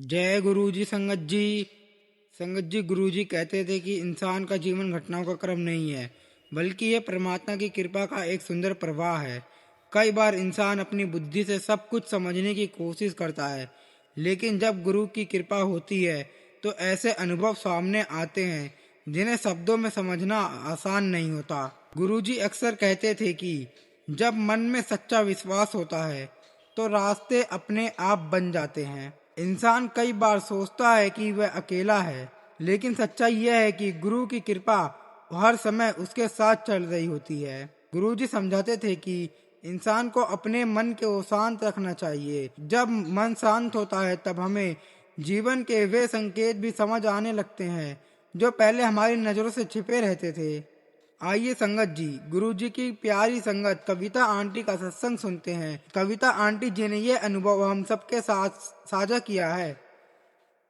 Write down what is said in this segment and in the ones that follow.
जय गुरु जी। संगत जी गुरु जी कहते थे कि इंसान का जीवन घटनाओं का क्रम नहीं है, बल्कि यह परमात्मा की कृपा का एक सुंदर प्रवाह है। कई बार इंसान अपनी बुद्धि से सब कुछ समझने की कोशिश करता है, लेकिन जब गुरु की कृपा होती है तो ऐसे अनुभव सामने आते हैं जिन्हें शब्दों में समझना आसान नहीं होता। गुरु जी अक्सर कहते थे कि जब मन में सच्चा विश्वास होता है तो रास्ते अपने आप बन जाते हैं। इंसान कई बार सोचता है कि वह अकेला है, लेकिन सच्चाई यह है कि गुरु की कृपा हर समय उसके साथ चल रही होती है। गुरु जी समझाते थे कि इंसान को अपने मन को शांत रखना चाहिए। जब मन शांत होता है तब हमें जीवन के वे संकेत भी समझ आने लगते हैं जो पहले हमारी नजरों से छिपे रहते थे। आइए संगत जी गुरु जी की प्यारी संगत कविता आंटी का सत्संग सुनते हैं। कविता आंटी जी ने ये अनुभव हम सबके साथ साझा किया है।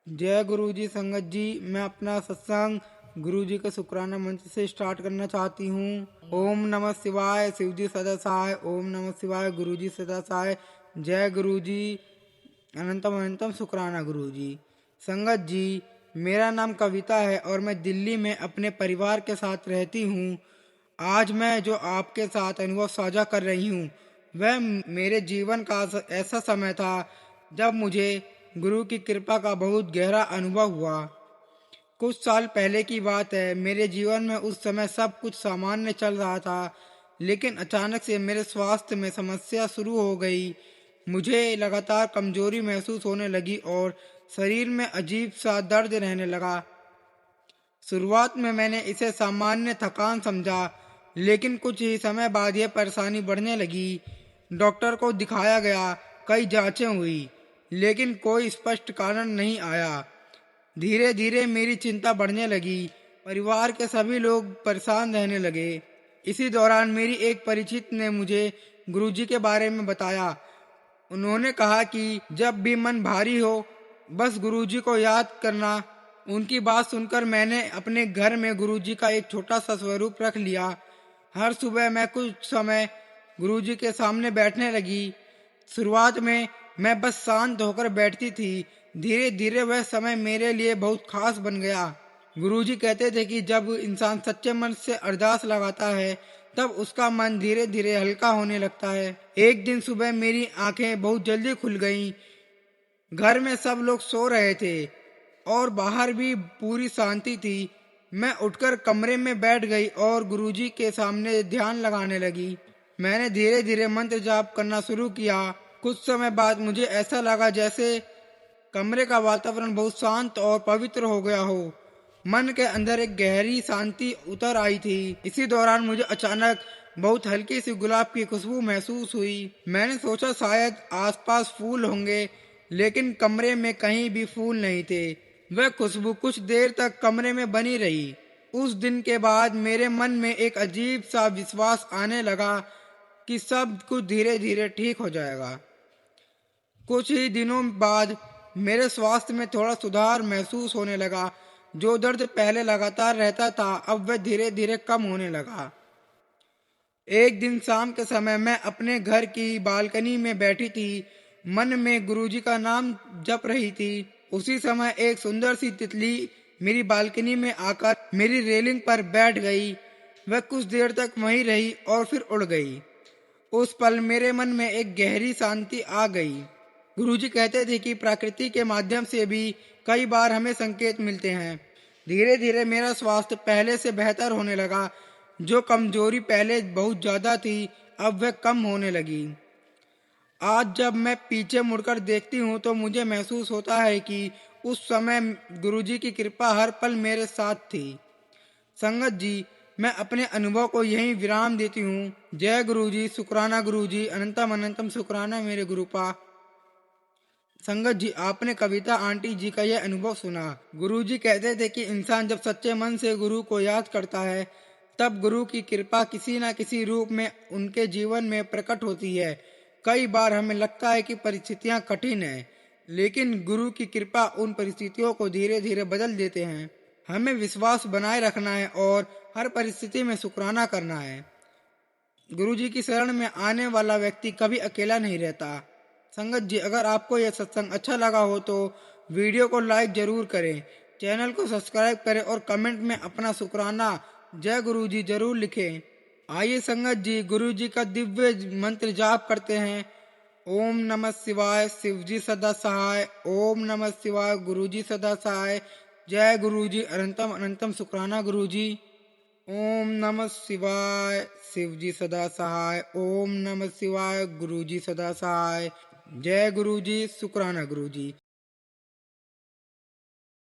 जय गुरु जी। संगत जी, मैं अपना सत्संग गुरु जी के शुक्राना मंत्र से स्टार्ट करना चाहती हूँ। ओम नमः शिवाय, शिव जी सदा सहाय। ओम नमः शिवाय, गुरु जी सदा सहाय। जय गुरु जी। अनंतम अनंतम शुक्राना गुरु जी। संगत जी, मेरा नाम कविता है और मैं दिल्ली में अपने परिवार के साथ रहती हूँ। आज मैं जो आपके साथ अनुभव साझा कर रही हूँ वह मेरे जीवन का ऐसा समय था जब मुझे गुरु की कृपा का बहुत गहरा अनुभव हुआ। कुछ साल पहले की बात है। मेरे जीवन में उस समय सब कुछ सामान्य चल रहा था, लेकिन अचानक से मेरे स्वास्थ्य में समस्या शुरू हो गई। मुझे लगातार कमजोरी महसूस होने लगी और शरीर में अजीब सा दर्द रहने लगा। शुरुआत में मैंने इसे सामान्य थकान समझा, लेकिन कुछ ही समय बाद यह परेशानी बढ़ने लगी। डॉक्टर को दिखाया गया, कई जांचें हुई, लेकिन कोई स्पष्ट कारण नहीं आया। धीरे धीरे मेरी चिंता बढ़ने लगी। परिवार के सभी लोग परेशान रहने लगे। इसी दौरान मेरी एक परिचित ने मुझे गुरुजी के बारे में बताया। उन्होंने कहा कि जब भी मन भारी हो बस गुरुजी को याद करना। उनकी बात सुनकर मैंने अपने घर में गुरुजी का एक छोटा सा स्वरूप रख लिया। हर सुबह मैं कुछ समय गुरुजी के सामने बैठने लगी। शुरुआत में मैं बस शांत होकर बैठती थी। धीरे धीरे वह समय मेरे लिए बहुत खास बन गया। गुरुजी कहते थे कि जब इंसान सच्चे मन से अरदास लगाता है तब उसका मन धीरे धीरे हल्का होने लगता है। एक दिन सुबह मेरी आंखें बहुत जल्दी खुल गईं। घर में सब लोग सो रहे थे और बाहर भी पूरी शांति थी। मैं उठकर कमरे में बैठ गई और गुरुजी के सामने ध्यान लगाने लगी। मैंने धीरे धीरे मंत्र जाप करना शुरू किया। कुछ समय बाद मुझे ऐसा लगा जैसे कमरे का वातावरण बहुत शांत और पवित्र हो गया हो। मन के अंदर एक गहरी शांति उतर आई थी। इसी दौरान मुझे अचानक बहुत हल्की सी गुलाब की खुशबू महसूस हुई। मैंने सोचा शायद आसपास फूल होंगे, लेकिन कमरे में कहीं भी फूल नहीं थे। वह खुशबू कुछ देर तक कमरे में बनी रही। उस दिन के बाद मेरे मन में एक अजीब सा विश्वास आने लगा कि सब कुछ धीरे धीरे ठीक हो जाएगा। कुछ ही दिनों बाद मेरे स्वास्थ्य में थोड़ा सुधार महसूस होने लगा। जो दर्द पहले लगातार रहता था अब वह धीरे धीरे कम होने लगा। एक दिन शाम के समय मैं अपने घर की बालकनी में बैठी थी, मन में गुरुजी का नाम जप रही थी। उसी समय एक सुंदर सी तितली मेरी बालकनी में आकर मेरी रेलिंग पर बैठ गई। वह कुछ देर तक वहीं रही और फिर उड़ गई। उस पल मेरे मन में एक गहरी शांति आ गई। गुरुजी कहते थे कि प्रकृति के माध्यम से भी कई बार हमें संकेत मिलते हैं। धीरे धीरे मेरा स्वास्थ्य पहले से बेहतर होने लगा। जो कमजोरी पहले बहुत ज्यादा थी अब वह कम होने लगी। आज जब मैं पीछे मुड़कर देखती हूँ तो मुझे महसूस होता है कि उस समय गुरुजी की कृपा हर पल मेरे साथ थी। संगत जी, मैं अपने अनुभव को यहीं विराम देती हूँ। जय गुरुजी। शुक्राना गुरुजी। अनंतम अनंतम शुक्राना मेरे गुरुपा। संगत जी, आपने कविता आंटी जी का यह अनुभव सुना। गुरुजी कहते थे कि इंसान जब सच्चे मन से गुरु को याद करता है तब गुरु की कृपा किसी न किसी रूप में उनके जीवन में प्रकट होती है। कई बार हमें लगता है कि परिस्थितियां कठिन हैं, लेकिन गुरु की कृपा उन परिस्थितियों को धीरे धीरे बदल देते हैं। हमें विश्वास बनाए रखना है और हर परिस्थिति में शुक्राना करना है। गुरु जी की शरण में आने वाला व्यक्ति कभी अकेला नहीं रहता। संगत जी, अगर आपको यह सत्संग अच्छा लगा हो तो वीडियो को लाइक जरूर करें, चैनल को सब्सक्राइब करें और कमेंट में अपना शुक्राना जय गुरु जी जरूर लिखें। आइए संगत जी गुरु जी का दिव्य मंत्र जाप करते हैं। ओम नमः शिवाय, शिव जी सदा सहाय। ओम नमः शिवाय, गुरु जी सदा सहाय। जय गुरु जी, अनंतम अनंतम शुक्राना गुरु जी। ओम नमः शिवाय, शिव जी सदा सहाय। ओम नमः शिवाय, गुरु जी सदा सहाय। जय गुरु जी, शुक्राना गुरु जी।